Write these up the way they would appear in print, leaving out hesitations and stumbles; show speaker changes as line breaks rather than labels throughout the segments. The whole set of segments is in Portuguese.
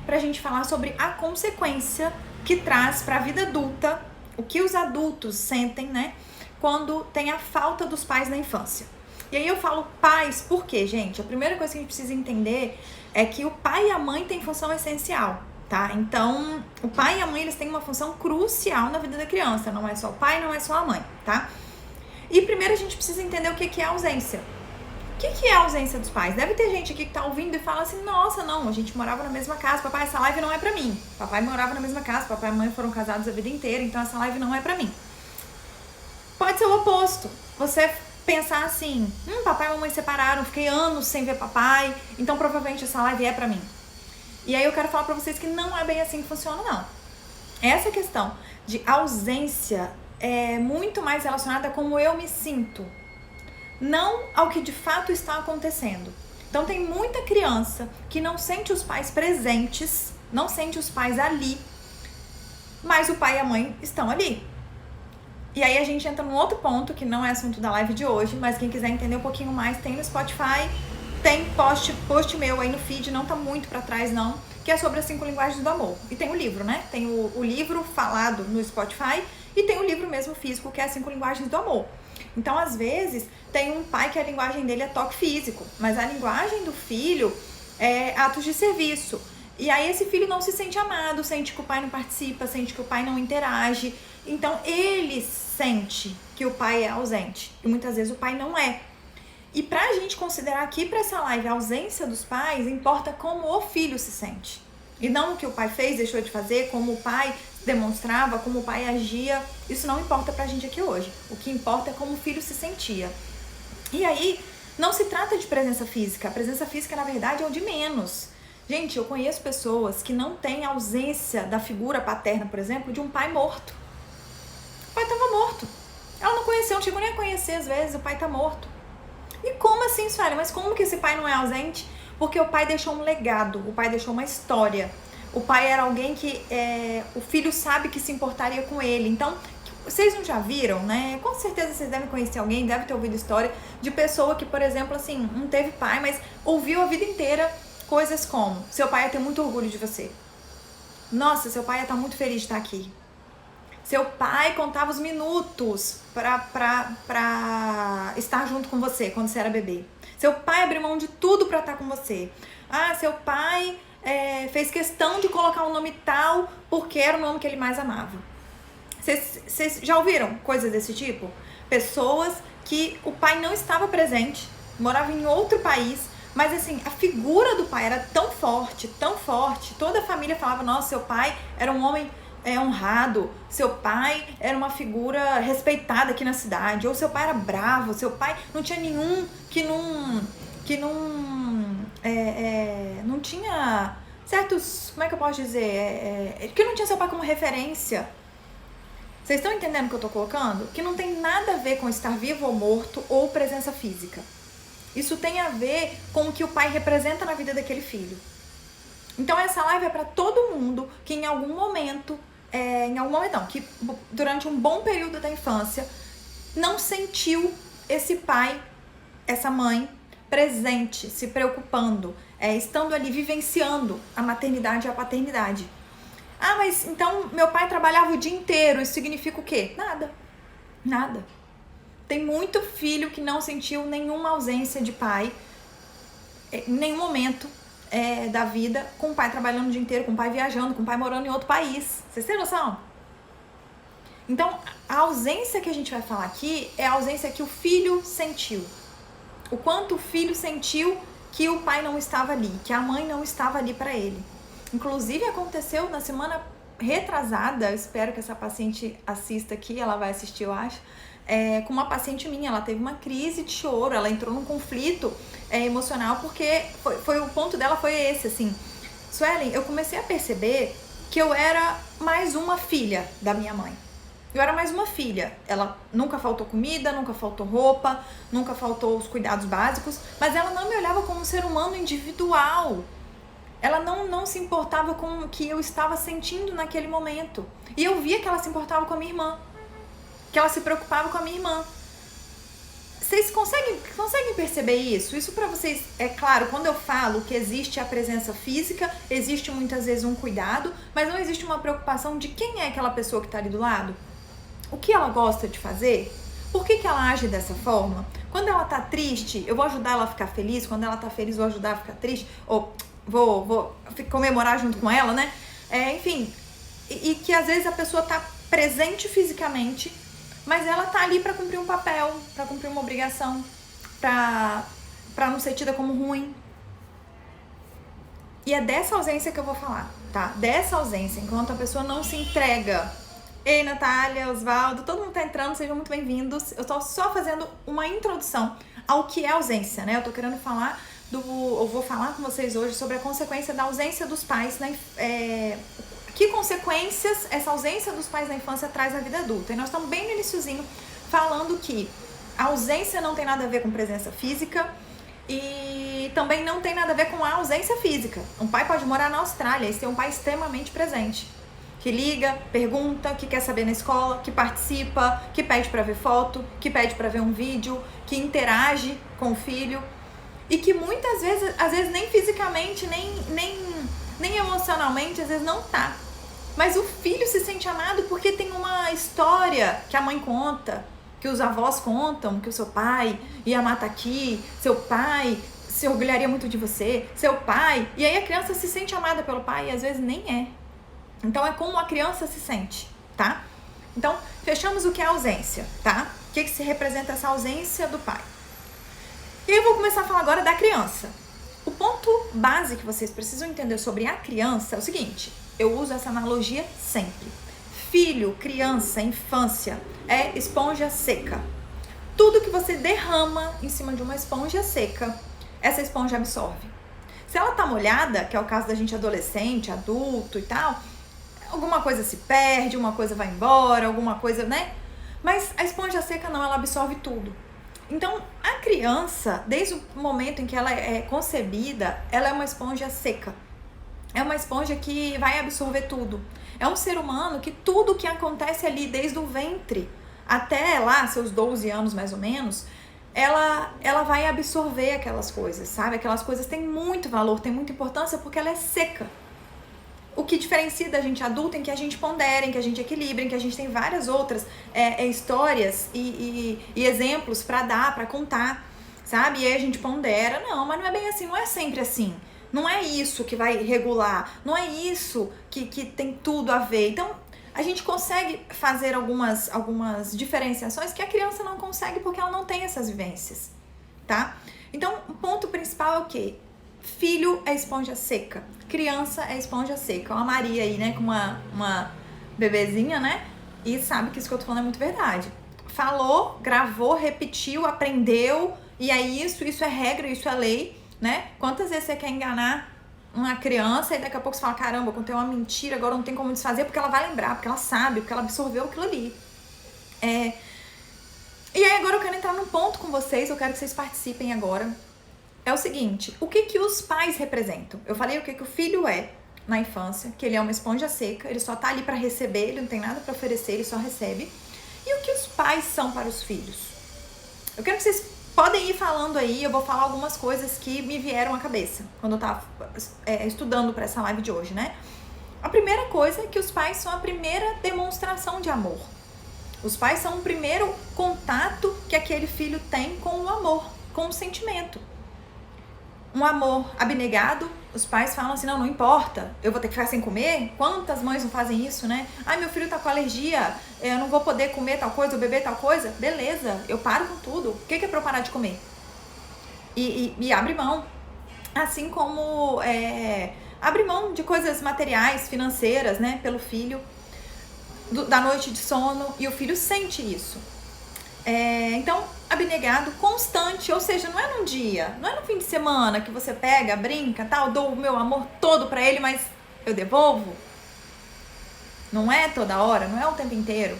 pra gente falar sobre a consequência que traz pra vida adulta, o que os adultos sentem, né, quando tem a falta dos pais na infância. E aí eu falo pais, por quê, gente? A primeira coisa que a gente precisa entender é que o pai e a mãe têm função essencial, tá? Então, o pai e a mãe, eles têm uma função crucial na vida da criança, não é só o pai, não é só a mãe, tá? E primeiro a gente precisa entender o que é ausência. O que é a ausência dos pais? Deve ter gente aqui que tá ouvindo e fala assim, nossa, não, a gente morava na mesma casa, papai, essa live não é pra mim. Papai morava na mesma casa, papai e mãe foram casados a vida inteira, então essa live não é pra mim. Pode ser o oposto. Você pensar assim, papai e mamãe separaram, fiquei anos sem ver papai, então provavelmente essa live é pra mim. E aí eu quero falar pra vocês que não é bem assim que funciona, não. Essa questão de ausência é muito mais relacionada a como eu me sinto, não ao que de fato está acontecendo. Então tem muita criança que não sente os pais presentes, não sente os pais ali, mas o pai e a mãe estão ali. E aí a gente entra num outro ponto, que não é assunto da live de hoje, mas quem quiser entender um pouquinho mais, tem no Spotify, tem post meu aí no feed, não tá muito pra trás não, que é sobre as 5 linguagens do amor. E tem o livro, né? Tem o livro falado no Spotify e tem o livro mesmo físico, que é as 5 linguagens do amor. Então, às vezes, tem um pai que a linguagem dele é toque físico, mas a linguagem do filho é atos de serviço. E aí esse filho não se sente amado, sente que o pai não participa, sente que o pai não interage. Então, ele sente que o pai é ausente. E muitas vezes o pai não é. E pra gente considerar aqui pra essa live a ausência dos pais, importa como o filho se sente. E não o que o pai fez, deixou de fazer, como o pai demonstrava, como o pai agia. Isso não importa pra gente aqui hoje. O que importa é como o filho se sentia. E aí, não se trata de presença física. A presença física, na verdade, é o de menos. Gente, eu conheço pessoas que não têm ausência da figura paterna, por exemplo, de um pai morto. O pai estava morto. Ela não conheceu, não chegou nem a conhecer, às vezes, o pai tá morto. E como assim, Sueli? Mas como que esse pai não é ausente? Porque o pai deixou um legado, o pai deixou uma história. O pai era alguém que o filho sabe que se importaria com ele. Então, vocês não já viram, né? Com certeza vocês devem conhecer alguém, devem ter ouvido história de pessoa que, por exemplo, assim, não teve pai, mas ouviu a vida inteira coisas como: seu pai ia ter muito orgulho de você. Nossa, seu pai ia estar muito feliz de estar aqui. Seu pai contava os minutos pra estar junto com você quando você era bebê. Seu pai abriu mão de tudo pra estar com você. Ah, seu pai fez questão de colocar um nome tal porque era o nome que ele mais amava. Vocês já ouviram coisas desse tipo? Pessoas que o pai não estava presente, morava em outro país, mas assim, a figura do pai era tão forte, toda a família falava, nossa, seu pai era um homem honrado, seu pai era uma figura respeitada aqui na cidade, ou seu pai era bravo, seu pai não tinha nenhum que não tinha certos, como é que eu posso dizer, que não tinha seu pai como referência. Vocês estão entendendo o que eu tô colocando? Que não tem nada a ver com estar vivo ou morto ou presença física. Isso tem a ver com o que o pai representa na vida daquele filho. Então essa live é para todo mundo que em algum momento não, que durante um bom período da infância não sentiu esse pai, essa mãe presente, se preocupando, estando ali vivenciando a maternidade e a paternidade. Ah, mas então meu pai trabalhava o dia inteiro, isso significa o quê? Nada. Tem muito filho que não sentiu nenhuma ausência de pai, em nenhum momento da vida, com o pai trabalhando o dia inteiro, com o pai viajando, com o pai morando em outro país. Vocês têm noção? Então, a ausência que a gente vai falar aqui é a ausência que o filho sentiu. O quanto o filho sentiu que o pai não estava ali, que a mãe não estava ali para ele. Inclusive, aconteceu na semana retrasada, espero que essa paciente assista aqui, ela vai assistir, eu acho, com uma paciente minha. Ela teve uma crise de choro, ela entrou num conflito emocional, porque o ponto dela foi esse, assim, Suelen, eu comecei a perceber que eu era mais uma filha da minha mãe. Eu era mais uma filha. Ela nunca faltou comida, nunca faltou roupa, nunca faltou os cuidados básicos, mas ela não me olhava como um ser humano individual. Ela não se importava com o que eu estava sentindo naquele momento. E eu via que ela se importava com a minha irmã, que ela se preocupava com a minha irmã. Vocês conseguem perceber isso? Isso para vocês, é claro, quando eu falo que existe a presença física, existe muitas vezes um cuidado, mas não existe uma preocupação de quem é aquela pessoa que está ali do lado? O que ela gosta de fazer? Por que ela age dessa forma? Quando ela tá triste, eu vou ajudar ela a ficar feliz. Quando ela tá feliz, eu vou ajudar a ficar triste. Ou vou comemorar junto com ela, né? Enfim, e que às vezes a pessoa tá presente fisicamente, mas ela tá ali para cumprir um papel, para cumprir uma obrigação, para não ser tida como ruim. E é dessa ausência que eu vou falar, tá? Dessa ausência, enquanto a pessoa não se entrega. Ei, Natália, Osvaldo, todo mundo tá entrando, sejam muito bem-vindos. Eu tô só fazendo uma introdução ao que é ausência, né? Eu tô querendo falar eu vou falar com vocês hoje sobre a consequência da ausência dos pais, que consequências essa ausência dos pais na infância traz à vida adulta. E nós estamos bem no iniciozinho falando que a ausência não tem nada a ver com presença física e também não tem nada a ver com a ausência física. Um pai pode morar na Austrália e ser um pai extremamente presente, que liga, pergunta, que quer saber na escola, que participa, que pede para ver foto, que pede para ver um vídeo, que interage com o filho e que muitas vezes, às vezes nem fisicamente, nem emocionalmente, às vezes não tá. Mas o filho se sente amado porque tem uma história que a mãe conta, que os avós contam, que o seu pai ia matar aqui, seu pai se orgulharia muito de você, seu pai... E aí a criança se sente amada pelo pai e às vezes nem é. Então é como a criança se sente, tá? Então, fechamos o que é ausência, tá? O que se representa essa ausência do pai. E eu vou começar a falar agora da criança. O ponto base que vocês precisam entender sobre a criança é o seguinte, eu uso essa analogia sempre. Filho, criança, infância é esponja seca. Tudo que você derrama em cima de uma esponja seca, essa esponja absorve. Se ela tá molhada, que é o caso da gente adolescente, adulto e tal, alguma coisa se perde, uma coisa vai embora, alguma coisa, né? Mas a esponja seca não, ela absorve tudo. Então, a criança, desde o momento em que ela é concebida, ela é uma esponja seca. É uma esponja que vai absorver tudo. É um ser humano que tudo que acontece ali, desde o ventre até lá, seus 12 anos mais ou menos, ela vai absorver aquelas coisas, sabe? Aquelas coisas têm muito valor, têm muita importância porque ela é seca. O que diferencia da gente adulta é que a gente pondera, em que a gente equilibra, em que a gente tem várias outras histórias e exemplos pra dar, pra contar, sabe? E aí a gente pondera, não, mas não é bem assim, não é sempre assim. Não é isso que vai regular, não é isso que tem tudo a ver. Então, a gente consegue fazer algumas diferenciações que a criança não consegue porque ela não tem essas vivências, tá? Então, o ponto principal é o quê? Filho é esponja seca, criança é esponja seca. Ó, a Maria aí, né, com uma bebezinha, né, e sabe que isso que eu tô falando é muito verdade. Falou, gravou, repetiu, aprendeu, e é isso é regra, isso é lei, né? Quantas vezes você quer enganar uma criança e daqui a pouco você fala, caramba, eu contei uma mentira, agora não tem como desfazer, porque ela vai lembrar, porque ela sabe, porque ela absorveu aquilo ali. E aí agora eu quero entrar num ponto com vocês, eu quero que vocês participem agora. É o seguinte, o que os pais representam? Eu falei o que o filho é na infância, que ele é uma esponja seca, ele só tá ali para receber, ele não tem nada para oferecer, ele só recebe. E o que os pais são para os filhos? Eu quero que vocês podem ir falando aí, eu vou falar algumas coisas que me vieram à cabeça quando eu tava estudando para essa live de hoje, né? A primeira coisa é que os pais são a primeira demonstração de amor. Os pais são o primeiro contato que aquele filho tem com o amor, com o sentimento. Um amor abnegado, os pais falam assim, não importa, eu vou ter que ficar sem comer? Quantas mães não fazem isso, né? Ai, meu filho tá com alergia, eu não vou poder comer tal coisa, ou beber tal coisa. Beleza, eu paro com tudo. O que é pra eu parar de comer? E abre mão. Assim como abre mão de coisas materiais, financeiras, né? Pelo filho, da noite de sono, e o filho sente isso. Então, abnegado, constante, ou seja, não é num dia, não é no fim de semana que você pega, brinca, tal, dou o meu amor todo pra ele, mas eu devolvo. Não é toda hora, não é o tempo inteiro.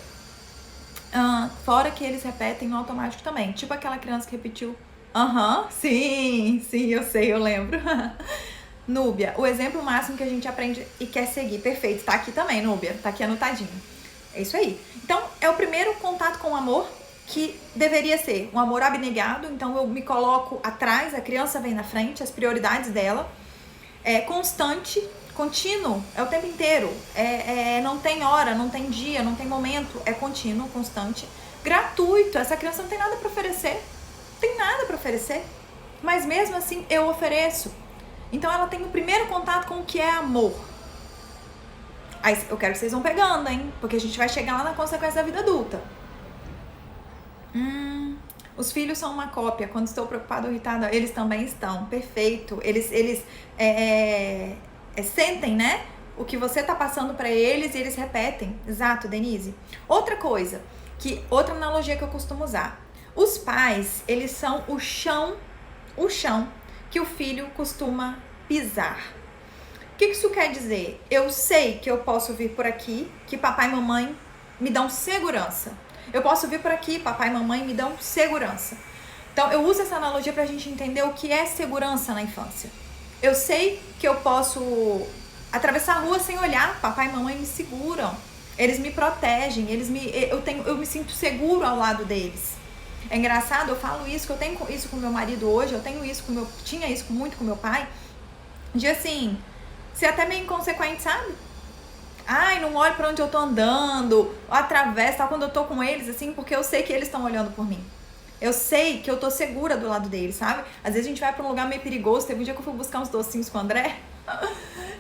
Fora que eles repetem no automático também, tipo aquela criança que repetiu, sim, eu sei, eu lembro. Núbia, o exemplo máximo que a gente aprende e quer seguir, perfeito, tá aqui também, Núbia, tá aqui anotadinho. É isso aí. Então, é o primeiro contato com o amor que deveria ser um amor abnegado, então eu me coloco atrás, a criança vem na frente, as prioridades dela, constante, contínuo, é o tempo inteiro, não tem hora, não tem dia, não tem momento, é contínuo, constante, gratuito, essa criança não tem nada para oferecer, mas mesmo assim eu ofereço. Então ela tem o primeiro contato com o que é amor. Aí eu quero que vocês vão pegando, hein? Porque a gente vai chegar lá na consequência da vida adulta. Os filhos são uma cópia. Quando estou preocupada ou irritada, eles também estão. Perfeito. Eles sentem, né? O que você tá passando pra eles e eles repetem. Exato, Denise. Outra coisa, outra analogia que eu costumo usar. Os pais, eles são o chão que o filho costuma pisar. O que isso quer dizer? Eu sei que eu posso vir por aqui, que papai e mamãe me dão segurança. Eu posso vir por aqui, papai e mamãe me dão segurança. Então, eu uso essa analogia pra gente entender o que é segurança na infância. Eu sei que eu posso atravessar a rua sem olhar, papai e mamãe me seguram. Eles me protegem, eu me sinto seguro ao lado deles. É engraçado, eu falo isso, que eu tenho isso com meu marido hoje, tinha isso muito com meu pai, de assim, ser até meio inconsequente, sabe? Ai, não olho pra onde eu tô andando, atravesso, tal, quando eu tô com eles, assim, porque eu sei que eles estão olhando por mim. Eu sei que eu tô segura do lado deles, sabe? Às vezes a gente vai pra um lugar meio perigoso, teve um dia que eu fui buscar uns docinhos com o André,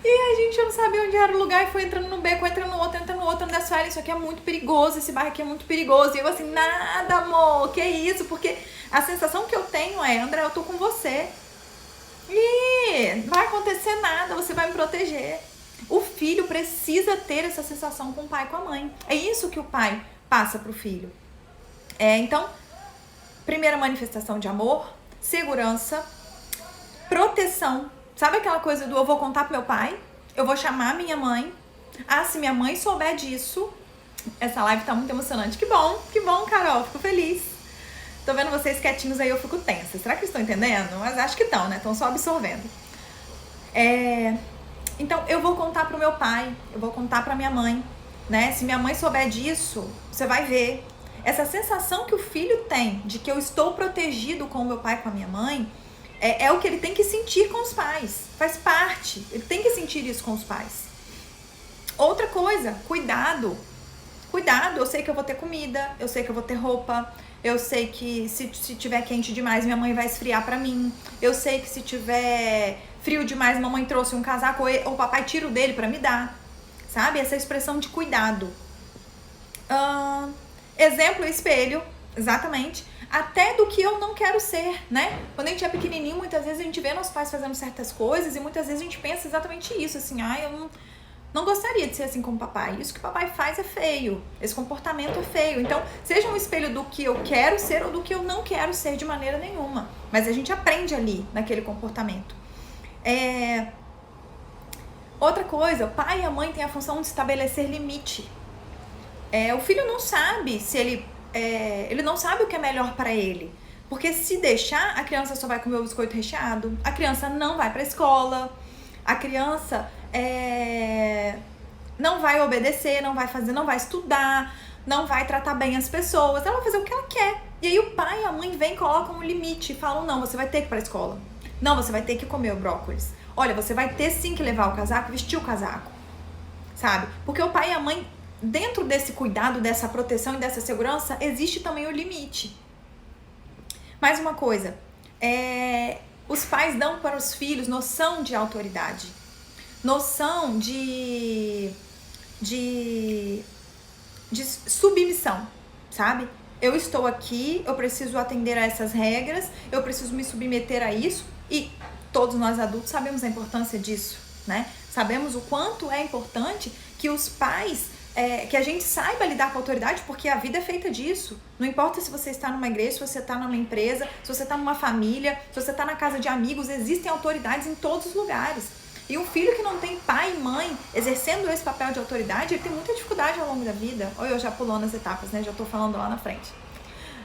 e a gente não sabia onde era o lugar e foi entrando no beco, entra no outro, me desse, isso aqui é muito perigoso, esse bairro aqui é muito perigoso. E eu assim, nada, amor, que isso? Porque a sensação que eu tenho é, André, eu tô com você. E não vai acontecer nada, você vai me proteger. O filho precisa ter essa sensação com o pai e com a mãe. É isso que o pai passa pro filho. Então, primeira manifestação de amor, segurança, proteção. Sabe aquela coisa do eu vou contar pro meu pai, eu vou chamar minha mãe. Ah, se minha mãe souber disso, essa live tá muito emocionante. Que bom, Carol, fico feliz. Tô vendo vocês quietinhos aí, eu fico tensa. Será que estão entendendo? Mas acho que estão, né? Estão só absorvendo. Então, eu vou contar pro meu pai, eu vou contar pra minha mãe, né? Se minha mãe souber disso, você vai ver. Essa sensação que o filho tem de que eu estou protegido com o meu pai e com a minha mãe, é o que ele tem que sentir com os pais. Faz parte. Ele tem que sentir isso com os pais. Outra coisa, cuidado. Cuidado, eu sei que eu vou ter comida, eu sei que eu vou ter roupa, eu sei que se tiver quente demais, minha mãe vai esfriar pra mim. Eu sei que se tiver frio demais, mamãe trouxe um casaco ou o papai tira o dele pra me dar. Sabe? Essa expressão de cuidado. Exemplo, espelho. Exatamente. Até do que eu não quero ser, né? Quando a gente é pequenininho, muitas vezes a gente vê nossos pais fazendo certas coisas e muitas vezes a gente pensa exatamente isso, assim, eu não gostaria de ser assim como o papai. Isso que o papai faz é feio, esse comportamento é feio. Então, seja um espelho do que eu quero ser ou do que eu não quero ser de maneira nenhuma. Mas a gente aprende ali, naquele comportamento. Outra coisa, o pai e a mãe têm a função de estabelecer limite. O filho não sabe se ele não sabe o que é melhor para ele. Porque se deixar, a criança só vai comer o biscoito recheado, a criança não vai pra escola, a criança não vai obedecer, não vai fazer, não vai estudar, não vai tratar bem as pessoas, ela vai fazer o que ela quer. E aí o pai e a mãe vêm e colocam um limite, falam, não, você vai ter que ir pra escola. Não, você vai ter que comer o brócolis. Olha, você vai ter sim que levar o casaco, vestir o casaco. Sabe? Porque o pai e a mãe, dentro desse cuidado, dessa proteção e dessa segurança, existe também o limite. Mais uma coisa, os pais dão para os filhos noção de autoridade, noção de submissão, sabe? Eu estou aqui, eu preciso atender a essas regras, eu preciso me submeter a isso e todos nós adultos sabemos a importância disso, né? Sabemos o quanto é importante que os pais, que a gente saiba lidar com a autoridade, porque a vida é feita disso. Não importa se você está numa igreja, se você está numa empresa, se você está numa família, se você está na casa de amigos, existem autoridades em todos os lugares. E um filho que não tem pai e mãe exercendo esse papel de autoridade, ele tem muita dificuldade ao longo da vida. Olha, eu já pulando as etapas, né? Já tô falando lá na frente.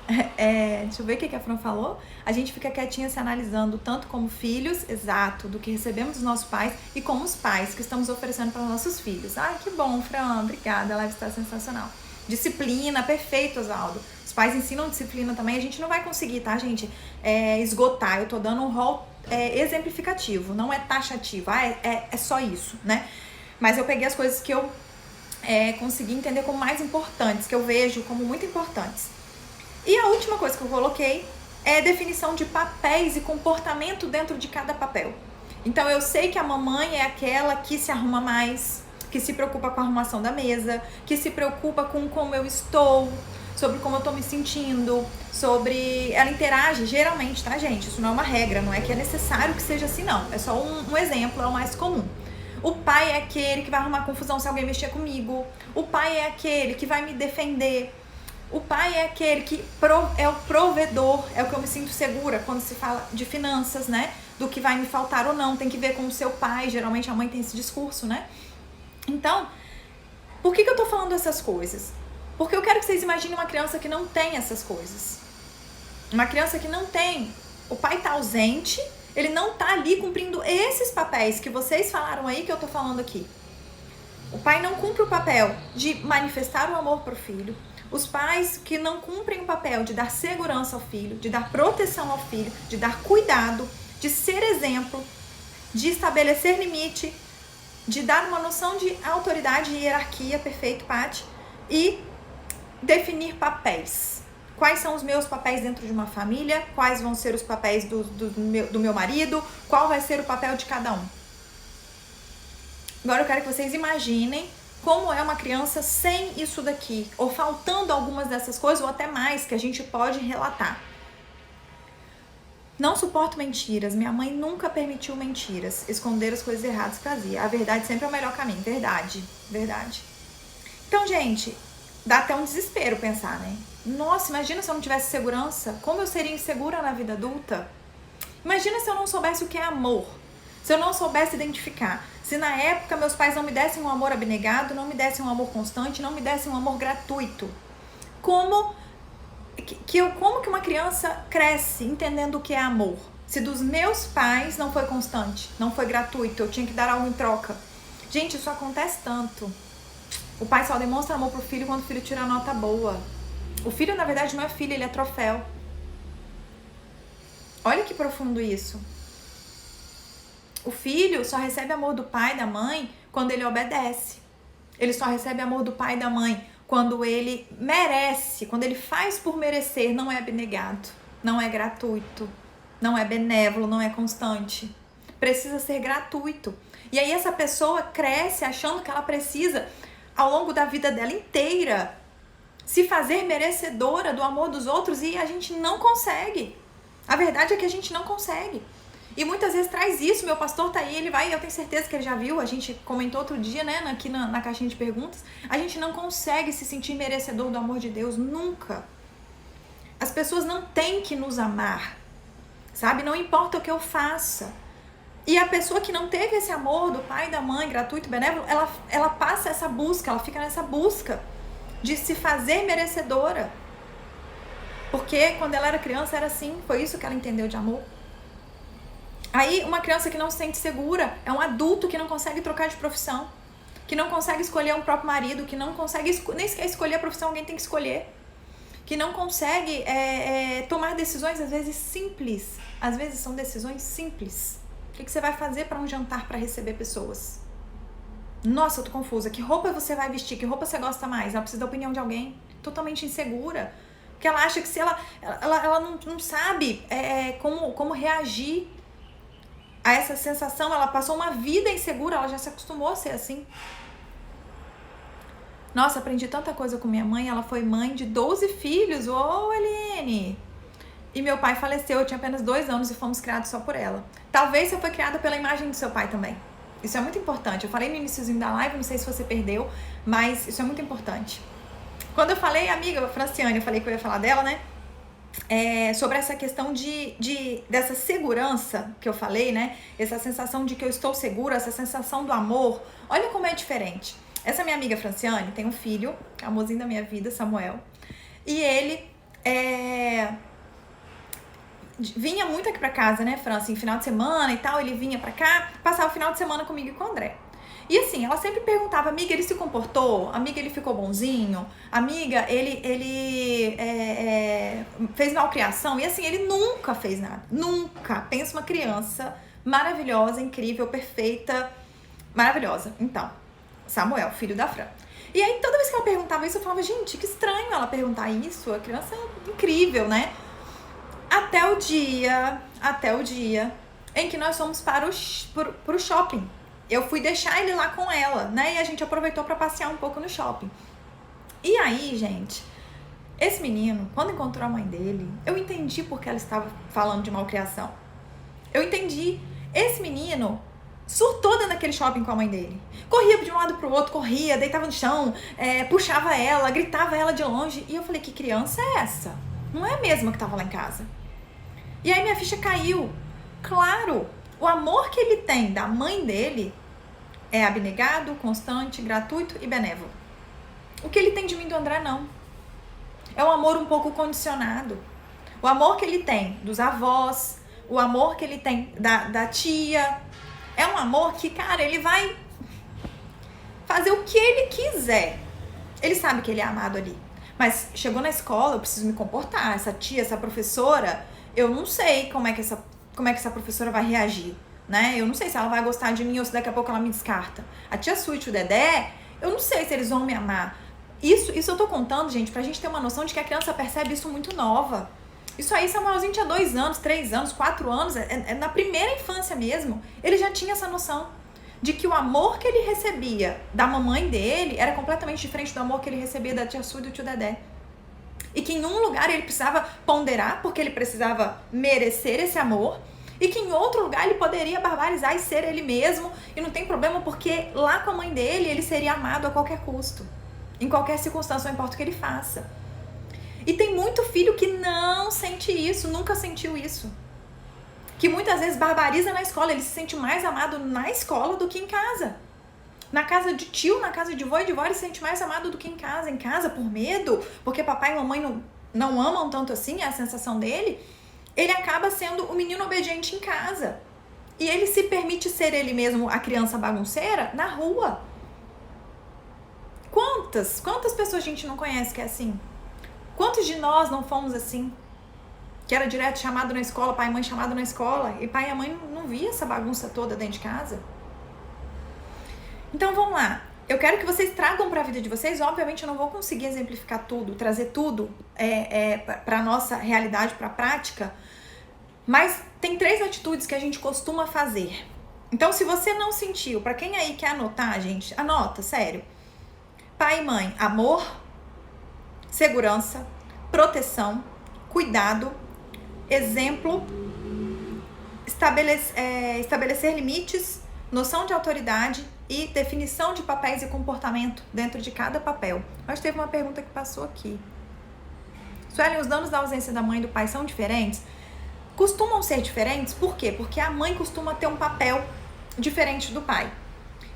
Deixa eu ver o que a Fran falou. A gente fica quietinha se analisando tanto como filhos, exato, do que recebemos dos nossos pais e como os pais que estamos oferecendo para os nossos filhos. Ai, que bom, Fran, obrigada, a live está sensacional. Disciplina, perfeito, Oswaldo. Os pais ensinam disciplina também, a gente não vai conseguir, tá, gente, esgotar. Eu tô dando um rol exemplificativo, não é taxativo, é só isso, né? Mas eu peguei as coisas que eu consegui entender como mais importantes, que eu vejo como muito importantes. E a última coisa que eu coloquei é definição de papéis e comportamento dentro de cada papel. Então eu sei que a mamãe é aquela que se arruma mais, que se preocupa com a arrumação da mesa, que se preocupa com como eu estou, sobre como eu tô me sentindo, sobre... Ela interage geralmente, tá, gente? Isso não é uma regra, não é que é necessário que seja assim, não. É só um exemplo, é o mais comum. O pai é aquele que vai arrumar confusão se alguém mexer comigo. O pai é aquele que vai me defender. O pai é aquele que é o provedor, é o que eu me sinto segura quando se fala de finanças, né? Do que vai me faltar ou não, tem que ver com o seu pai. Geralmente a mãe tem esse discurso, né? Então, por que eu tô falando essas coisas? Porque eu quero que vocês imaginem uma criança que não tem essas coisas. Uma criança que não tem. O pai tá ausente, ele não tá ali cumprindo esses papéis que vocês falaram aí, que eu tô falando aqui. O pai não cumpre o papel de manifestar o amor pro filho. Os pais que não cumprem o papel de dar segurança ao filho, de dar proteção ao filho, de dar cuidado, de ser exemplo, de estabelecer limite, de dar uma noção de autoridade e hierarquia, perfeito, Paty, e definir papéis. Quais são os meus papéis dentro de uma família, quais vão ser os papéis do meu marido, qual vai ser o papel de cada um. Agora eu quero que vocês imaginem como é uma criança sem isso daqui, ou faltando algumas dessas coisas, ou até mais, que a gente pode relatar. Não suporto mentiras, minha mãe nunca permitiu mentiras, esconder as coisas erradas que fazia. A verdade sempre é o melhor caminho, verdade. Então, gente, dá até um desespero pensar, né? Nossa, imagina se eu não tivesse segurança, como eu seria insegura na vida adulta? Imagina se eu não soubesse o que é amor, se eu não soubesse identificar. Se na época meus pais não me dessem um amor abnegado, não me dessem um amor constante, não me dessem um amor gratuito. Como que uma criança cresce entendendo o que é amor? Se dos meus pais não foi constante, não foi gratuito, eu tinha que dar algo em troca. Gente, isso acontece tanto. O pai só demonstra amor pro filho quando o filho tira nota boa. O filho, na verdade, não é filho, ele é troféu. Olha que profundo isso. O filho só recebe amor do pai e da mãe quando ele obedece. Ele só recebe amor do pai e da mãe quando ele merece, quando ele faz por merecer, não é abnegado, não é gratuito, não é benévolo, não é constante. Precisa ser gratuito. E aí essa pessoa cresce achando que ela precisa, ao longo da vida dela inteira, se fazer merecedora do amor dos outros, e a gente não consegue. A verdade é que a gente não consegue. E muitas vezes traz isso, meu pastor tá aí, ele vai, eu tenho certeza que ele já viu, a gente comentou outro dia, né, aqui na caixinha de perguntas, a gente não consegue se sentir merecedor do amor de Deus, nunca. As pessoas não têm que nos amar, sabe? Não importa o que eu faça. E a pessoa que não teve esse amor do pai e da mãe, gratuito, benévolo, ela passa essa busca, ela fica nessa busca de se fazer merecedora. Porque quando ela era criança era assim, foi isso que ela entendeu de amor. Aí uma criança que não se sente segura é um adulto que não consegue trocar de profissão, que não consegue escolher um próprio marido, que não consegue nem sequer escolher a profissão, alguém tem que escolher, que não consegue tomar decisões às vezes simples, às vezes são decisões simples. O que você vai fazer para um jantar para receber pessoas? Nossa, eu tô confusa, que roupa você vai vestir, que roupa você gosta mais? Ela precisa da opinião de alguém, totalmente insegura, porque ela acha que se ela não sabe como reagir a essa sensação, ela passou uma vida insegura, ela já se acostumou a ser assim. Nossa, aprendi tanta coisa com minha mãe, ela foi mãe de 12 filhos, ô Eliane! E meu pai faleceu, eu tinha apenas 2 anos e fomos criados só por ela. Talvez você foi criada pela imagem do seu pai também. Isso é muito importante. Eu falei no iniciozinho da live, não sei se você perdeu, mas isso é muito importante. Quando eu falei, amiga Franciane, eu falei que eu ia falar dela, né? Sobre essa questão dessa segurança que eu falei, né? Essa sensação de que eu estou segura, essa sensação do amor. Olha como é diferente. Essa minha amiga Franciane tem um filho, amorzinho da minha vida, Samuel. E ele vinha muito aqui pra casa, né, Fran? Assim, final de semana e tal, ele vinha pra cá, passava o final de semana comigo e com o André. E assim, ela sempre perguntava, amiga, ele se comportou? Amiga, ele ficou bonzinho? Amiga, ele fez malcriação? E assim, ele nunca fez nada. Nunca. Pensa uma criança maravilhosa, incrível, perfeita, maravilhosa. Então, Samuel, filho da Fran. E aí, toda vez que ela perguntava isso, eu falava, gente, que estranho ela perguntar isso. A criança é incrível, né? Até o dia em que nós fomos para o shopping. Eu fui deixar ele lá com ela, né? E a gente aproveitou para passear um pouco no shopping. E aí, gente, esse menino, quando encontrou a mãe dele, eu entendi porque ela estava falando de malcriação. Eu entendi. Esse menino surtou dentro daquele shopping com a mãe dele. Corria de um lado pro outro, corria, deitava no chão, puxava ela, gritava ela de longe. E eu falei, que criança é essa? Não é a mesma que estava lá em casa. E aí minha ficha caiu. Claro, o amor que ele tem da mãe dele é abnegado, constante, gratuito e benévolo. O que ele tem de mim do André, não. É um amor um pouco condicionado. O amor que ele tem dos avós, o amor que ele tem da tia, é um amor que, cara, ele vai fazer o que ele quiser. Ele sabe que ele é amado ali. Mas chegou na escola, eu preciso me comportar. Essa tia, essa professora, eu não sei como é que essa professora vai reagir, né? Eu não sei se ela vai gostar de mim ou se daqui a pouco ela me descarta. A tia Suíte e o Dedé, eu não sei se eles vão me amar. Isso eu tô contando, gente, pra gente ter uma noção de que a criança percebe isso muito nova. Isso aí, Samuelzinho tinha 2 anos, 3 anos, 4 anos, na primeira infância mesmo, ele já tinha essa noção de que o amor que ele recebia da mamãe dele era completamente diferente do amor que ele recebia da tia Suíte e do tio Dedé. E que em um lugar ele precisava ponderar, porque ele precisava merecer esse amor, e que em outro lugar ele poderia barbarizar e ser ele mesmo, e não tem problema, porque lá com a mãe dele ele seria amado a qualquer custo, em qualquer circunstância, não importa o que ele faça. E tem muito filho que não sente isso, nunca sentiu isso. Que muitas vezes barbariza na escola, ele se sente mais amado na escola do que em casa. Na casa de tio, na casa de vô e de vó, ele se sente mais amado do que em casa. Em casa, por medo, porque papai e mamãe não amam tanto assim, é a sensação dele. Ele acaba sendo o menino obediente em casa. E ele se permite ser ele mesmo, a criança bagunceira, na rua. Quantas pessoas a gente não conhece que é assim? Quantos de nós não fomos assim? Que era direto chamado na escola, pai e mãe chamado na escola, e pai e a mãe não via essa bagunça toda dentro de casa. Então vamos lá. Eu quero que vocês tragam para a vida de vocês. Obviamente eu não vou conseguir exemplificar tudo, trazer tudo para a nossa realidade, para a prática, mas tem 3 atitudes que a gente costuma fazer. Então se você não sentiu, para quem aí quer anotar, gente, anota, sério. Pai e mãe, amor, segurança, proteção, cuidado, exemplo, estabelecer limites, noção de autoridade e definição de papéis e comportamento dentro de cada papel. Mas teve uma pergunta que passou aqui. Suelen, os danos da ausência da mãe e do pai são diferentes? Costumam ser diferentes, por quê? Porque a mãe costuma ter um papel diferente do pai.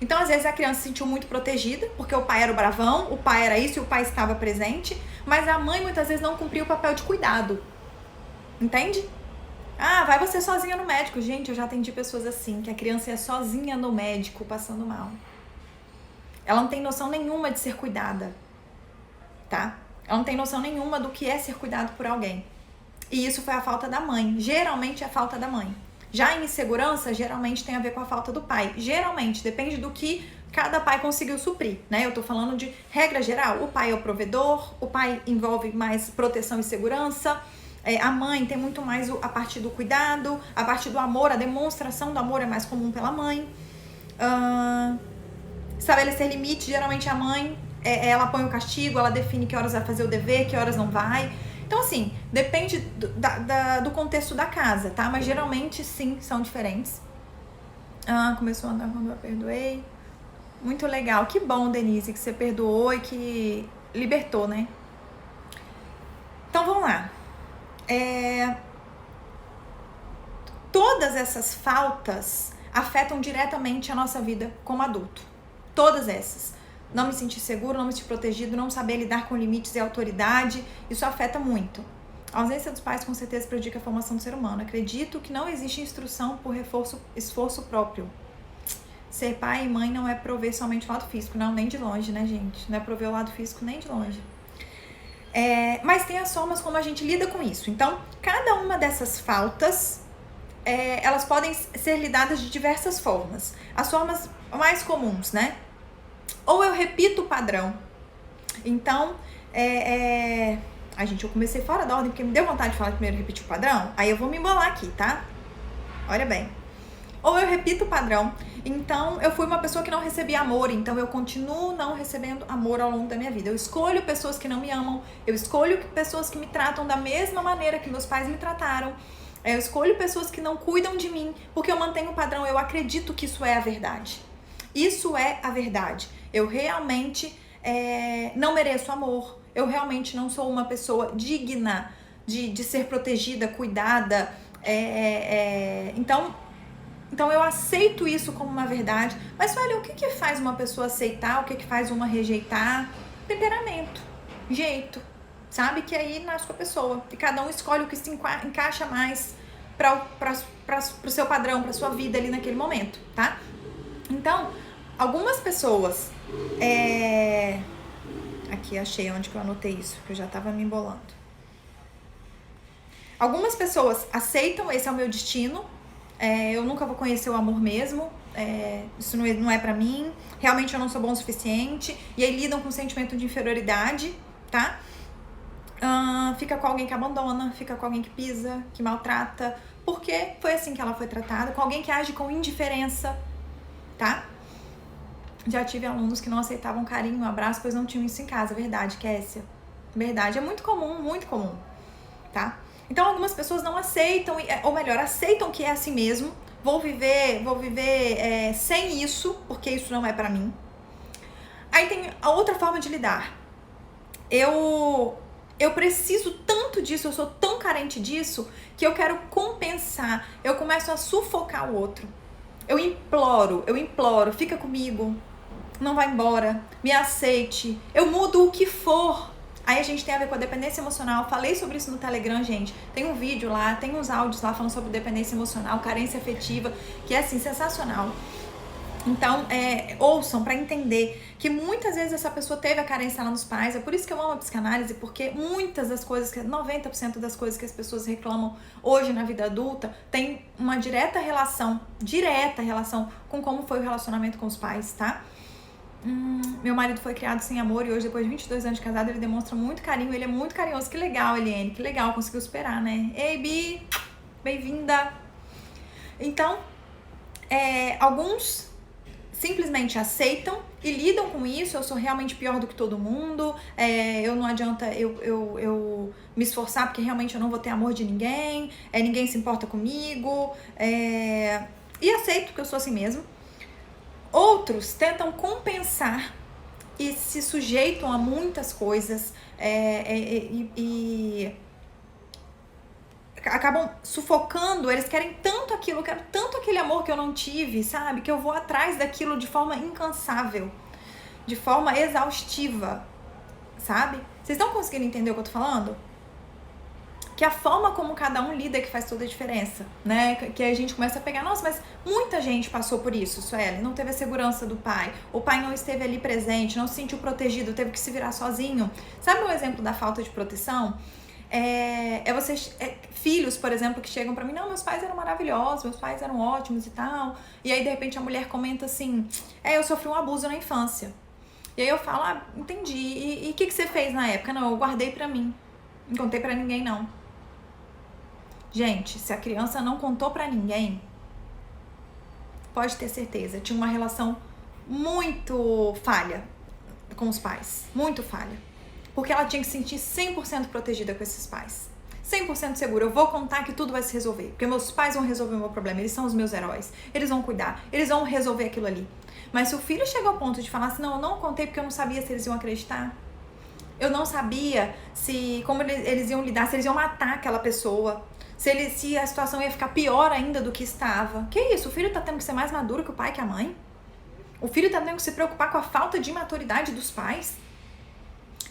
Então, às vezes, a criança se sentiu muito protegida, porque o pai era o bravão, o pai era isso e o pai estava presente, mas a mãe, muitas vezes, não cumpriu o papel de cuidado. Entende? Ah, vai você sozinha no médico. Gente, eu já atendi pessoas assim, que a criança é sozinha no médico, passando mal. Ela não tem noção nenhuma de ser cuidada, tá? Ela não tem noção nenhuma do que é ser cuidado por alguém. E isso foi a falta da mãe. Geralmente é a falta da mãe. Já em insegurança, geralmente tem a ver com a falta do pai. Geralmente, depende do que cada pai conseguiu suprir, né? Eu tô falando de regra geral. O pai é o provedor, o pai envolve mais proteção e segurança. A mãe tem muito mais a parte do cuidado, a parte do amor, a demonstração do amor é mais comum pela mãe. Estabelecer limite, geralmente a mãe, ela põe o castigo, ela define que horas vai fazer o dever, que horas não vai. Então, assim, depende do contexto da casa, tá? Mas geralmente, sim, são diferentes. Começou a andar quando eu a perdoei. Muito legal. Que bom, Denise, que você perdoou e que libertou, né? Então, vamos lá. Todas essas faltas afetam diretamente a nossa vida como adulto. Todas essas. Não me sentir seguro, não me sentir protegido, não saber lidar com limites e autoridade, isso afeta muito. A ausência dos pais com certeza prejudica a formação do ser humano. Acredito que não existe instrução por esforço próprio. ser pai e mãe não é prover somente o lado físico, não, nem de longe, né, gente? Não é prover o lado físico nem de longe. Mas tem as formas como a gente lida com isso. Então, cada uma dessas faltas, elas podem ser lidadas de diversas formas. As formas mais comuns, né? Ou eu repito o padrão. Então, gente, eu comecei fora da ordem porque me deu vontade de falar primeiro repetir o padrão. Aí eu vou me embolar aqui, tá? Olha bem. Ou eu repito o padrão. Então, eu fui uma pessoa que não recebia amor, então eu continuo não recebendo amor ao longo da minha vida. Eu escolho pessoas que não me amam, eu escolho pessoas que me tratam da mesma maneira que meus pais me trataram. Eu escolho pessoas que não cuidam de mim, porque eu mantenho o padrão, eu acredito que isso é a verdade. Isso é a verdade. Eu realmente não mereço amor, eu realmente não sou uma pessoa digna de ser protegida, cuidada. Então eu aceito isso como uma verdade. Mas olha, o que faz uma pessoa aceitar, o que faz uma rejeitar? Temperamento, jeito, sabe? Que aí nasce com a pessoa. E cada um escolhe o que se encaixa mais para o seu padrão, para sua vida ali naquele momento, tá? Então, algumas pessoas... Aqui, achei onde que eu anotei isso, que eu já tava me embolando. Algumas pessoas aceitam, esse é o meu destino, eu nunca vou conhecer o amor mesmo, isso não é pra mim, realmente eu não sou bom o suficiente, e aí lidam com o sentimento de inferioridade, tá? Fica com alguém que abandona, fica com alguém que pisa, que maltrata, porque foi assim que ela foi tratada, com alguém que age com indiferença, tá? Já tive alunos que não aceitavam carinho, abraço, pois não tinham isso em casa. Verdade, Kessia. Verdade, é muito comum, tá? Então, algumas pessoas não aceitam, ou melhor, aceitam que é assim mesmo. Vou viver sem isso, porque isso não é pra mim. Aí tem a outra forma de lidar. Eu preciso tanto disso, eu sou tão carente disso, que eu quero compensar. Eu começo a sufocar o outro. Eu imploro, fica comigo. Não vai embora, me aceite, eu mudo o que for. Aí a gente tem a ver com a dependência emocional. Falei sobre isso no Telegram, gente. Tem um vídeo lá, tem uns áudios lá falando sobre dependência emocional, carência afetiva, que é assim, sensacional. Então, ouçam para entender que muitas vezes essa pessoa teve a carência lá nos pais. É por isso que eu amo a psicanálise, porque muitas das coisas, 90% das coisas que as pessoas reclamam hoje na vida adulta tem uma direta relação com como foi o relacionamento com os pais, tá? Meu marido foi criado sem amor e hoje, depois de 22 anos de casado, ele demonstra muito carinho, ele é muito carinhoso. Que legal, Eliane, que legal, conseguiu superar, né? Ei, Bi, bem-vinda! Então, alguns simplesmente aceitam e lidam com isso. Eu sou realmente pior do que todo mundo, eu não adianta eu me esforçar porque realmente eu não vou ter amor de ninguém, ninguém se importa comigo, e aceito que eu sou assim mesmo. Outros tentam compensar e se sujeitam a muitas coisas e acabam sufocando. Eles querem tanto aquilo, eu quero tanto aquele amor que eu não tive, sabe? Que eu vou atrás daquilo de forma incansável, de forma exaustiva, sabe? Vocês estão conseguindo entender o que eu tô falando? Que a forma como cada um lida é que faz toda a diferença, né? Que a gente começa a pegar, nossa, mas muita gente passou por isso, Sueli, não teve a segurança do pai, o pai não esteve ali presente, não se sentiu protegido, teve que se virar sozinho. Sabe um exemplo da falta de proteção? Filhos, por exemplo, que chegam pra mim, não, meus pais eram maravilhosos, meus pais eram ótimos e tal, e aí de repente a mulher comenta assim, eu sofri um abuso na infância. E aí eu falo, entendi, e o que você fez na época? Não, eu guardei pra mim, não contei pra ninguém não. Gente, se a criança não contou pra ninguém, pode ter certeza, tinha uma relação muito falha com os pais, muito falha. Porque ela tinha que se sentir 100% protegida com esses pais. 100% segura, eu vou contar que tudo vai se resolver, porque meus pais vão resolver o meu problema, eles são os meus heróis, eles vão cuidar, eles vão resolver aquilo ali. Mas se o filho chega ao ponto de falar assim, não, eu não contei porque eu não sabia se eles iam acreditar, eu não sabia como eles iam lidar, se eles iam matar aquela pessoa, se a situação ia ficar pior ainda do que estava. Que isso? O filho tá tendo que ser mais maduro que o pai, que a mãe? O filho tá tendo que se preocupar com a falta de maturidade dos pais?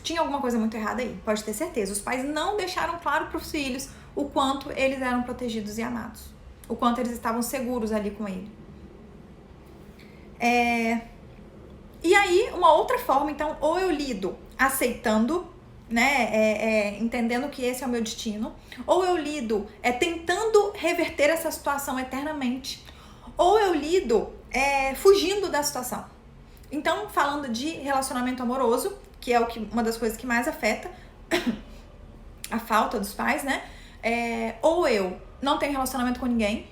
Tinha alguma coisa muito errada aí, pode ter certeza. Os pais não deixaram claro para os filhos o quanto eles eram protegidos e amados, o quanto eles estavam seguros ali com ele. E aí, uma outra forma, então, ou eu lido aceitando, né, entendendo que esse é o meu destino, ou eu lido tentando reverter essa situação eternamente, ou eu lido fugindo da situação. Então, falando de relacionamento amoroso, que é uma das coisas que mais afeta a falta dos pais, né, ou eu não tenho relacionamento com ninguém,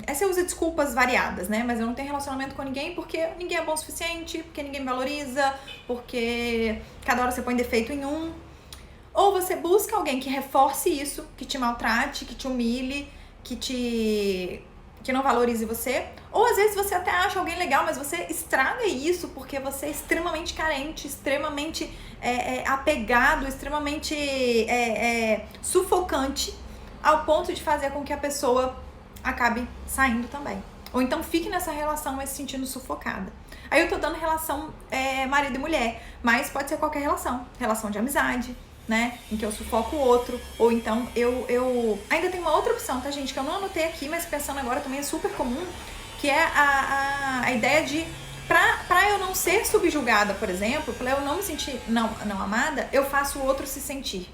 você usa desculpas variadas, né? Mas eu não tenho relacionamento com ninguém porque ninguém é bom o suficiente, porque ninguém me valoriza, porque cada hora você põe defeito em um. Ou você busca alguém que reforce isso, que te maltrate, que te humilhe, que não valorize você. Ou às vezes você até acha alguém legal, mas você estraga isso porque você é extremamente carente, extremamente apegado, extremamente sufocante, ao ponto de fazer com que a pessoa acabe saindo também. Ou então fique nessa relação, mas se sentindo sufocada. Aí eu tô dando relação marido e mulher, mas pode ser qualquer relação de amizade, né, em que eu sufoco o outro, ou então eu ainda tem uma outra opção, tá, gente, que eu não anotei aqui, mas pensando agora também é super comum, que é a ideia de pra eu não ser subjugada, por exemplo, pra eu não me sentir não amada, eu faço o outro se sentir,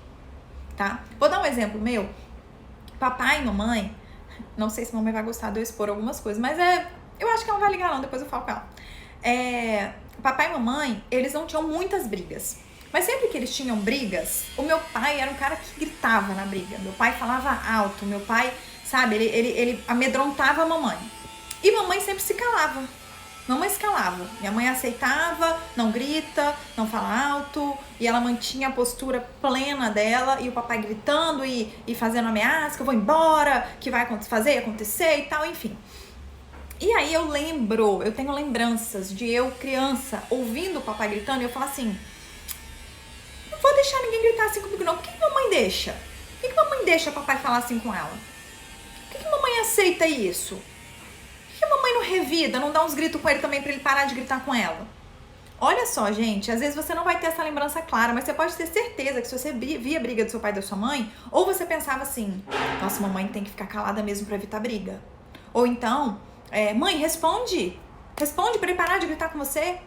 tá? Vou dar um exemplo meu. Papai e mamãe, não sei se mamãe vai gostar de eu expor algumas coisas, mas eu acho que ela não vai ligar não, depois eu falo com ela. Papai e mamãe, eles não tinham muitas brigas. Mas sempre que eles tinham brigas, o meu pai era um cara que gritava na briga. Meu pai falava alto, meu pai, sabe, ele amedrontava a mamãe. E mamãe sempre se calava. Mamãe se calava. Minha mãe aceitava, não grita, não fala alto, e ela mantinha a postura plena dela, e o papai gritando e fazendo ameaça, que eu vou embora, que vai acontecer e tal, enfim. E aí eu tenho lembranças de eu, criança, ouvindo o papai gritando, e eu falo assim, não vou deixar ninguém gritar assim comigo não. Por que mamãe deixa? Por que mamãe deixa papai falar assim com ela? Por que mamãe aceita isso? Por que mamãe não revida, não dá uns gritos com ele também pra ele parar de gritar com ela? Olha só, gente, às vezes você não vai ter essa lembrança clara, mas você pode ter certeza que se você via a briga do seu pai e da sua mãe, ou você pensava assim, nossa, mamãe tem que ficar calada mesmo pra evitar briga. Ou então, mãe, responde pra ele parar de gritar com você.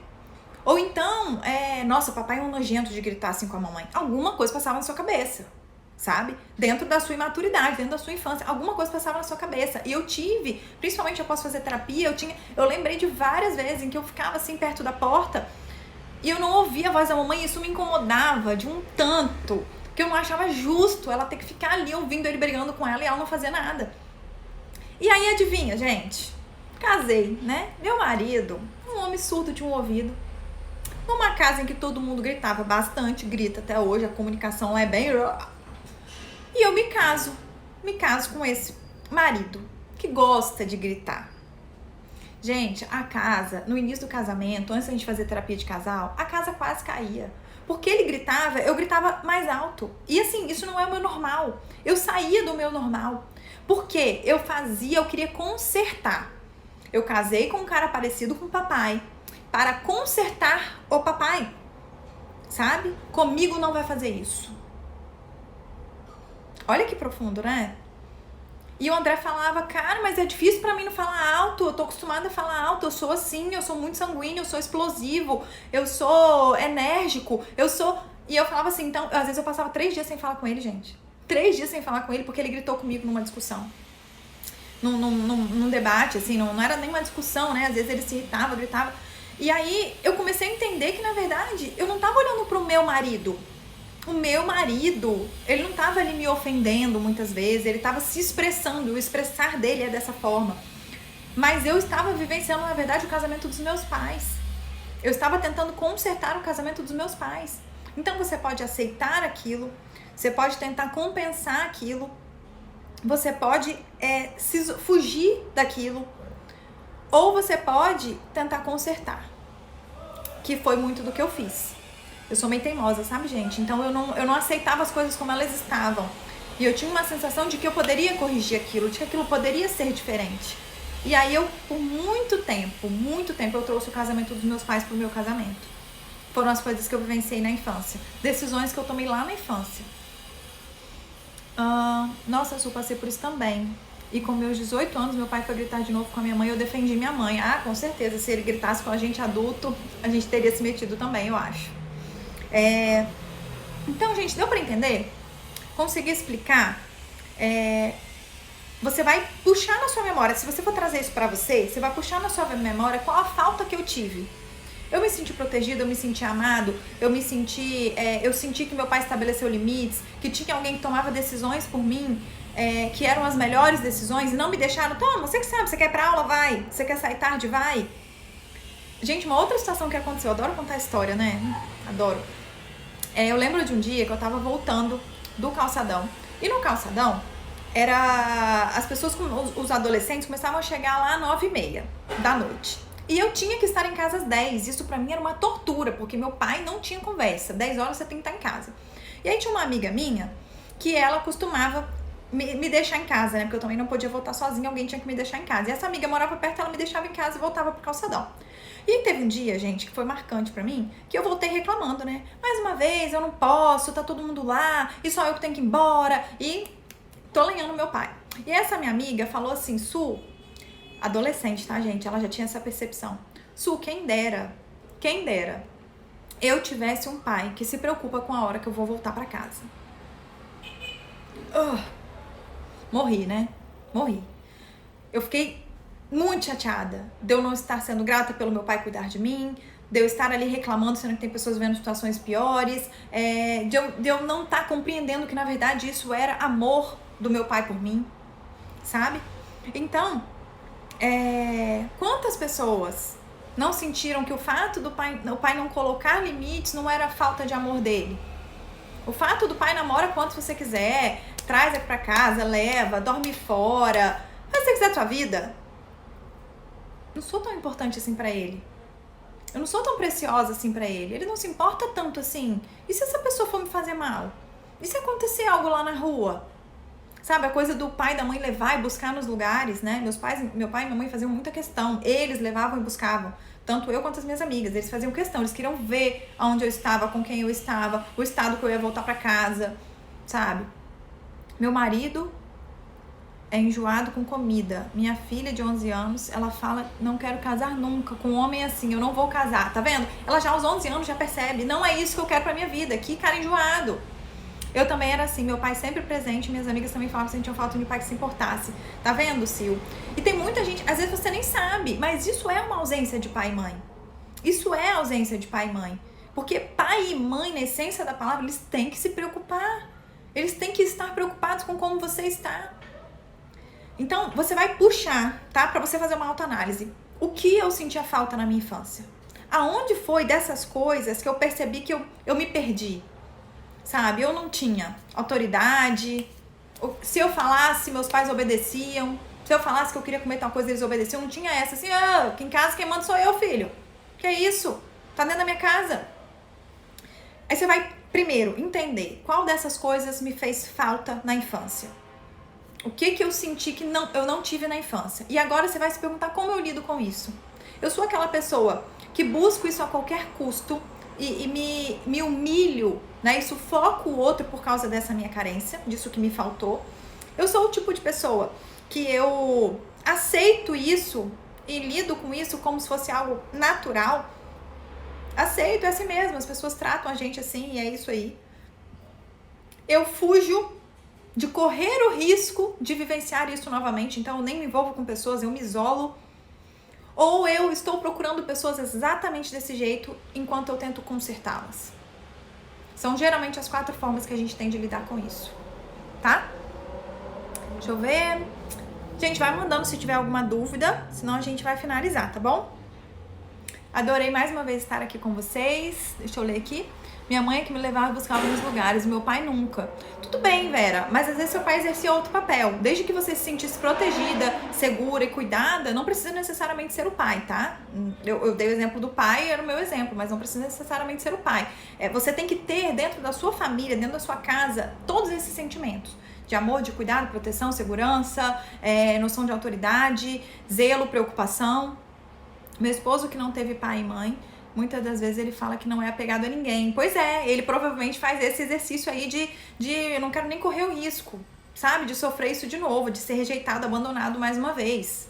Ou então, nossa, papai é um nojento de gritar assim com a mamãe. Alguma coisa passava na sua cabeça, sabe? Dentro da sua imaturidade, dentro da sua infância, alguma coisa passava na sua cabeça. E eu tive, principalmente eu posso fazer terapia, eu lembrei de várias vezes em que eu ficava assim perto da porta e eu não ouvia a voz da mamãe, e isso me incomodava de um tanto que eu não achava justo ela ter que ficar ali ouvindo ele brigando com ela e ela não fazer nada. E aí, adivinha, gente? Casei, né? Meu marido, um homem surdo de um ouvido, numa casa em que todo mundo gritava bastante, grita até hoje, a comunicação lá é bem... E eu me caso com esse marido que gosta de gritar. Gente, a casa, no início do casamento, antes da gente fazer terapia de casal, a casa quase caía. Porque ele gritava, eu gritava mais alto. E assim, isso não é o meu normal. Eu saía do meu normal. Porque eu queria consertar. Eu casei com um cara parecido com o papai para consertar o papai, sabe? Comigo não vai fazer isso. Olha que profundo, né? E o André falava, cara, mas é difícil pra mim não falar alto, eu tô acostumada a falar alto, eu sou assim, eu sou muito sanguíneo, eu sou explosivo, eu sou enérgico, E eu falava assim, então, às vezes eu passava 3 dias sem falar com ele, gente. 3 dias sem falar com ele, porque ele gritou comigo numa discussão. Num debate, assim, não era nem uma discussão, né? Às vezes ele se irritava, gritava. E aí eu comecei a entender que, na verdade, eu não tava olhando pro meu marido. O meu marido, ele não tava ali me ofendendo muitas vezes, ele tava se expressando, o expressar dele é dessa forma. Mas eu estava vivenciando, na verdade, o casamento dos meus pais. Eu estava tentando consertar o casamento dos meus pais. Então você pode aceitar aquilo, você pode tentar compensar aquilo, você pode fugir daquilo, ou você pode tentar consertar, que foi muito do que eu fiz. Eu sou meio teimosa, sabe, gente? Então eu não aceitava as coisas como elas estavam. E eu tinha uma sensação de que eu poderia corrigir aquilo, de que aquilo poderia ser diferente. E aí eu, por muito tempo, eu trouxe o casamento dos meus pais pro meu casamento. Foram as coisas que eu vivenciei na infância. Decisões que eu tomei lá na infância. Nossa, eu passei por isso também. E com meus 18 anos, meu pai foi gritar de novo com a minha mãe, eu defendi minha mãe. Ah, com certeza, se ele gritasse com a gente adulto, a gente teria se metido também, eu acho. Então, gente, deu pra entender? Consegui explicar? Você vai puxar na sua memória, se você for trazer isso pra você, você vai puxar na sua memória qual a falta que eu tive. Eu me senti protegida, eu me senti amado, eu senti que meu pai estabeleceu limites, que tinha alguém que tomava decisões por mim, que eram as melhores decisões e não me deixaram, toma, você que sabe, você quer ir pra aula, vai, você quer sair tarde, vai. Gente, uma outra situação que aconteceu, eu adoro contar história, né? Adoro. Eu lembro de um dia que eu tava voltando do calçadão, e no calçadão, as pessoas, os adolescentes começavam a chegar lá às 9h30 da noite. E eu tinha que estar em casa às 10. Isso pra mim era uma tortura, porque meu pai não tinha conversa. 10 horas você tem que estar em casa. E aí tinha uma amiga minha que ela costumava me deixar em casa, né? Porque eu também não podia voltar sozinha, alguém tinha que me deixar em casa. E essa amiga morava perto, ela me deixava em casa e voltava pro calçadão. E aí teve um dia, gente, que foi marcante pra mim, que eu voltei reclamando, né? Mais uma vez, eu não posso, tá todo mundo lá, e só eu que tenho que ir embora. E tô lenhando meu pai. E essa minha amiga falou assim, Su, adolescente, tá, gente? Ela já tinha essa percepção. Su, quem dera eu tivesse um pai que se preocupa com a hora que eu vou voltar pra casa. Morri, né? Morri. Eu fiquei muito chateada de eu não estar sendo grata pelo meu pai cuidar de mim, de eu estar ali reclamando, sendo que tem pessoas vendo situações piores, de eu não estar compreendendo que, na verdade, isso era amor do meu pai por mim, sabe? Então, quantas pessoas não sentiram que o fato do pai não colocar limites não era falta de amor dele? O fato do pai namora quanto você quiser, traz aqui pra casa, leva, dorme fora, faz o que você quiser da tua vida. Não sou tão importante assim pra ele. Eu não sou tão preciosa assim pra ele. Ele não se importa tanto assim. E se essa pessoa for me fazer mal? E se acontecer algo lá na rua? Sabe, a coisa do pai e da mãe levar e buscar nos lugares, né? Meu pai e minha mãe faziam muita questão. Eles levavam e buscavam. Tanto eu quanto as minhas amigas. Eles faziam questão. Eles queriam ver aonde eu estava, com quem eu estava, o estado que eu ia voltar pra casa, sabe? Meu marido é enjoado com comida. Minha filha de 11 anos, ela fala, não quero casar nunca com um homem assim, eu não vou casar, tá vendo? Ela já aos 11 anos já percebe, não é isso que eu quero pra minha vida, que cara enjoado. Eu também era assim, meu pai sempre presente, minhas amigas também falavam que sentiam falta de um pai que se importasse. Tá vendo, Sil? E tem muita gente, às vezes você nem sabe, mas isso é uma ausência de pai e mãe. Isso é ausência de pai e mãe. Porque pai e mãe, na essência da palavra, eles têm que se preocupar. Eles têm que estar preocupados com como você está. Então, você vai puxar, tá? Pra você fazer uma autoanálise. O que eu sentia falta na minha infância? Aonde foi dessas coisas que eu percebi que eu me perdi? Sabe? Eu não tinha autoridade. Se eu falasse, meus pais obedeciam. Se eu falasse que eu queria comer tal coisa, eles obedeciam. Não tinha essa assim, aqui em casa quem manda sou eu, filho. Que isso? Tá dentro da minha casa. Aí você vai, primeiro, entender qual dessas coisas me fez falta na infância. O que eu senti que eu não tive na infância. E agora você vai se perguntar como eu lido com isso. Eu sou aquela pessoa que busco isso a qualquer custo e me humilho, né? E sufoco o outro por causa dessa minha carência, disso que me faltou. Eu sou o tipo de pessoa que eu aceito isso e lido com isso como se fosse algo natural. Aceito, é assim mesmo, as pessoas tratam a gente assim e é isso aí. Eu fujo de correr o risco de vivenciar isso novamente, então eu nem me envolvo com pessoas, eu me isolo. Ou eu estou procurando pessoas exatamente desse jeito enquanto eu tento consertá-las. São geralmente as 4 formas que a gente tem de lidar com isso, tá? Deixa eu ver. Gente, vai mandando se tiver alguma dúvida, senão a gente vai finalizar, tá bom? Adorei mais uma vez estar aqui com vocês. Deixa eu ler aqui. Minha mãe é que me levava e buscava nos lugares, meu pai nunca. Tudo bem, Vera, mas às vezes seu pai exercia outro papel. Desde que você se sentisse protegida, segura e cuidada, não precisa necessariamente ser o pai, tá? Eu dei o exemplo do pai, era o meu exemplo, mas não precisa necessariamente ser o pai. Você tem que ter dentro da sua família, dentro da sua casa, todos esses sentimentos. De amor, de cuidado, proteção, segurança, noção de autoridade, zelo, preocupação. Meu esposo que não teve pai e mãe, muitas das vezes ele fala que não é apegado a ninguém. Pois é, ele provavelmente faz esse exercício aí de eu não quero nem correr o risco. sabe, de sofrer isso de novo, de ser rejeitado, abandonado mais uma vez.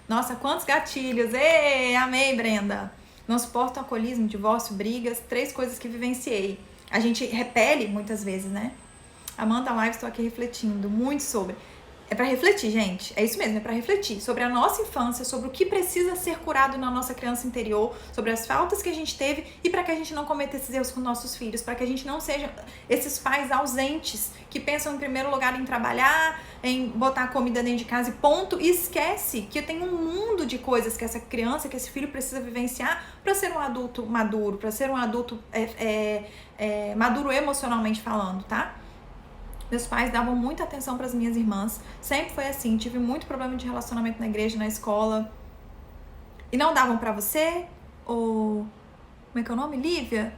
Nossa, quantos gatilhos! Ê, amei, Brenda! Não suporto alcoolismo, divórcio, brigas, 3 coisas que vivenciei. A gente repele muitas vezes, né? Amanda Live, estou aqui refletindo muito sobre. É para refletir, gente. É isso mesmo, é para refletir sobre a nossa infância, sobre o que precisa ser curado na nossa criança interior, sobre as faltas que a gente teve e para que a gente não cometa esses erros com nossos filhos, para que a gente não seja esses pais ausentes que pensam em primeiro lugar em trabalhar, em botar a comida dentro de casa e ponto, e esquece que tem um mundo de coisas que essa criança, que esse filho precisa vivenciar para ser um adulto maduro, para ser um adulto maduro emocionalmente falando, tá? Meus pais davam muita atenção para as minhas irmãs. Sempre foi assim. Tive muito problema de relacionamento na igreja, na escola. E não davam para você? Ou... Como é que é o nome? Lívia?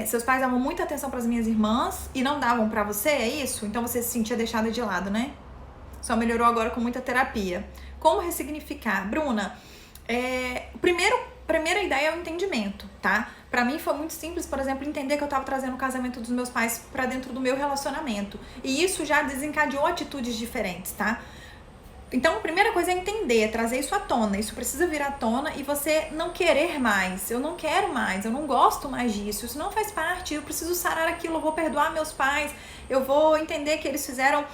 Seus pais davam muita atenção para as minhas irmãs e não davam para você? É isso? Então você se sentia deixada de lado, né? Só melhorou agora com muita terapia. Como ressignificar? Bruna, primeira ideia é o entendimento, tá? Pra mim foi muito simples, por exemplo, entender que eu tava trazendo o casamento dos meus pais pra dentro do meu relacionamento. E isso já desencadeou atitudes diferentes, tá? Então, a primeira coisa é entender, é trazer isso à tona. Isso precisa vir à tona e você não querer mais. Eu não quero mais, eu não gosto mais disso. Isso não faz parte, eu preciso sarar aquilo, eu vou perdoar meus pais. Eu vou entender que eles fizeram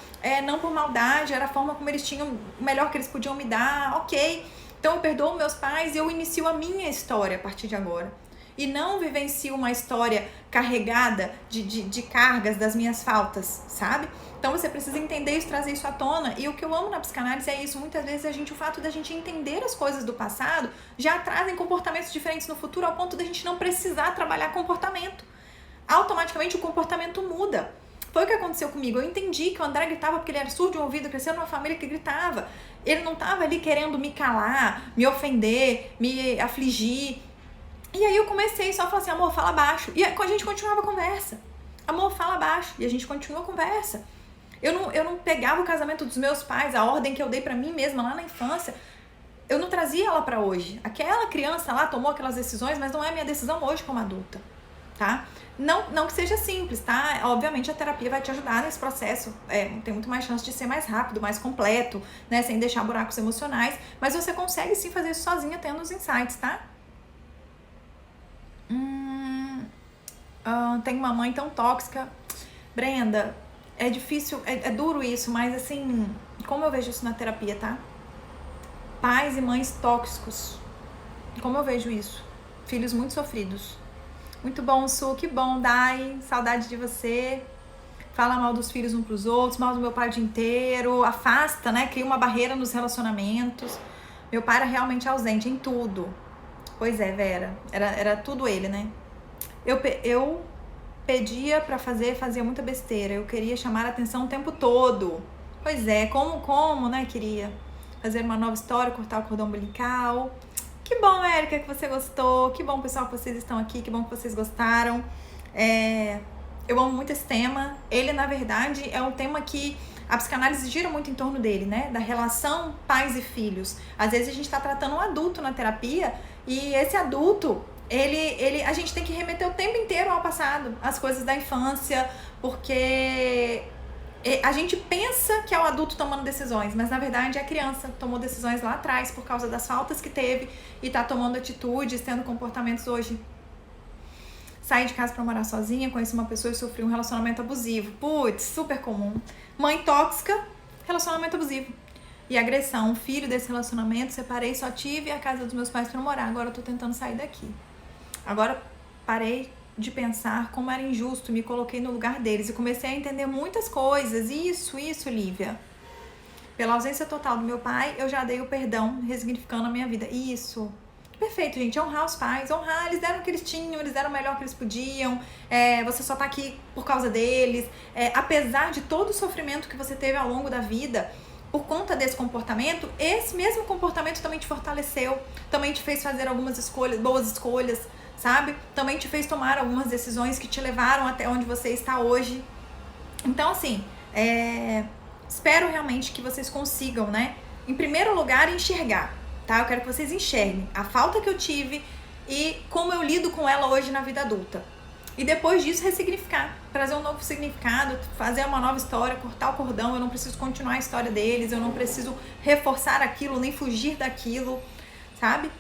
não por maldade, era a forma como eles tinham, o melhor que eles podiam me dar, ok. Então, eu perdoo meus pais e eu inicio a minha história a partir de agora. E não vivencio uma história carregada de cargas das minhas faltas, sabe? Então você precisa entender isso, trazer isso à tona. E o que eu amo na psicanálise é isso. Muitas vezes o fato da gente entender as coisas do passado já trazem comportamentos diferentes no futuro, ao ponto da gente não precisar trabalhar comportamento. Automaticamente o comportamento muda. Foi o que aconteceu comigo. Eu entendi que o André gritava porque ele era surdo de um ouvido, cresceu numa família que gritava. Ele não estava ali querendo me calar, me ofender, me afligir. E aí eu comecei só a falar assim, amor, fala baixo. E a gente continuava a conversa. Amor, fala baixo. E a gente continua a conversa. Eu não pegava o casamento dos meus pais, a ordem que eu dei pra mim mesma lá na infância. Eu não trazia ela pra hoje. Aquela criança lá tomou aquelas decisões, mas não é minha decisão hoje como adulta, tá? Não que seja simples, tá? Obviamente a terapia vai te ajudar nesse processo. Tem muito mais chance de ser mais rápido, mais completo, né? Sem deixar buracos emocionais. Mas você consegue sim fazer isso sozinha, tendo os insights, tá? Tem uma mãe tão tóxica. Brenda, é difícil, é duro isso, mas assim, como eu vejo isso na terapia, tá? Pais e mães tóxicos. Como eu vejo isso? Filhos muito sofridos. Muito bom, Su, que bom, Dai, saudade de você. Fala mal dos filhos uns pros outros, mal do meu pai o dia inteiro, afasta, né? Cria uma barreira nos relacionamentos. Meu pai era realmente ausente em tudo. Pois é, Vera, era tudo ele, né? Eu pedia pra fazer, fazia muita besteira. Eu queria chamar a atenção o tempo todo. Pois é, como, né, queria fazer uma nova história, cortar o cordão umbilical. Que bom, Érica, que você gostou. Que bom, pessoal, que vocês estão aqui. Que bom que vocês gostaram. Eu amo muito esse tema. Ele, na verdade, é um tema que a psicanálise gira muito em torno dele, né? Da relação pais e filhos. Às vezes a gente tá tratando um adulto na terapia e esse adulto, a gente tem que remeter o tempo inteiro ao passado, às coisas da infância, porque a gente pensa que é o adulto tomando decisões, mas na verdade é a criança que tomou decisões lá atrás por causa das faltas que teve e tá tomando atitudes, tendo comportamentos hoje. Saí de casa pra morar sozinha, conheci uma pessoa e sofri um relacionamento abusivo. Putz, super comum. Mãe tóxica, relacionamento abusivo. E agressão, filho desse relacionamento, separei, só tive a casa dos meus pais pra morar. Agora eu tô tentando sair daqui. Agora parei de pensar como era injusto, me coloquei no lugar deles e comecei a entender muitas coisas. Isso, Lívia. Pela ausência total do meu pai, eu já dei o perdão, ressignificando a minha vida. Isso. Perfeito, gente. Honrar os pais, honrar, eles deram o que eles tinham, eles deram o melhor que eles podiam. Você só tá aqui por causa deles. Apesar de todo o sofrimento que você teve ao longo da vida, por conta desse comportamento, esse mesmo comportamento também te fortaleceu, também te fez fazer algumas escolhas, boas escolhas, sabe? Também te fez tomar algumas decisões que te levaram até onde você está hoje. Então, assim, espero realmente que vocês consigam, né? Em primeiro lugar, enxergar, tá? Eu quero que vocês enxerguem a falta que eu tive e como eu lido com ela hoje na vida adulta. e depois disso ressignificar, trazer um novo significado, fazer uma nova história, cortar o cordão. Eu não preciso continuar a história deles, eu não preciso reforçar aquilo, nem fugir daquilo, sabe?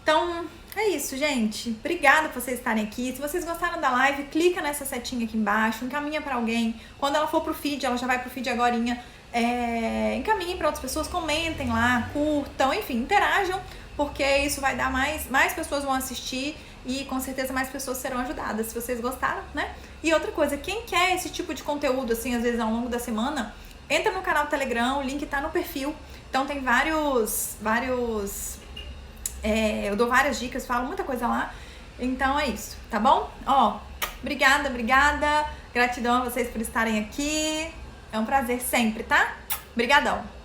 Então, é isso, gente. Obrigada por vocês estarem aqui. Se vocês gostaram da live, clica nessa setinha aqui embaixo, encaminha pra alguém. Quando ela for pro feed, ela já vai pro feed agorinha. Encaminhem para outras pessoas, comentem lá, curtam, enfim, interajam, porque isso vai dar mais pessoas vão assistir e com certeza mais pessoas serão ajudadas, se vocês gostaram, né? E outra coisa, quem quer esse tipo de conteúdo, assim, às vezes ao longo da semana, entra no canal do Telegram, o link tá no perfil. Então tem vários eu dou várias dicas, falo muita coisa lá. Então é isso, tá bom? Ó, obrigada. Gratidão a vocês por estarem aqui. É um prazer sempre, tá? Obrigadão.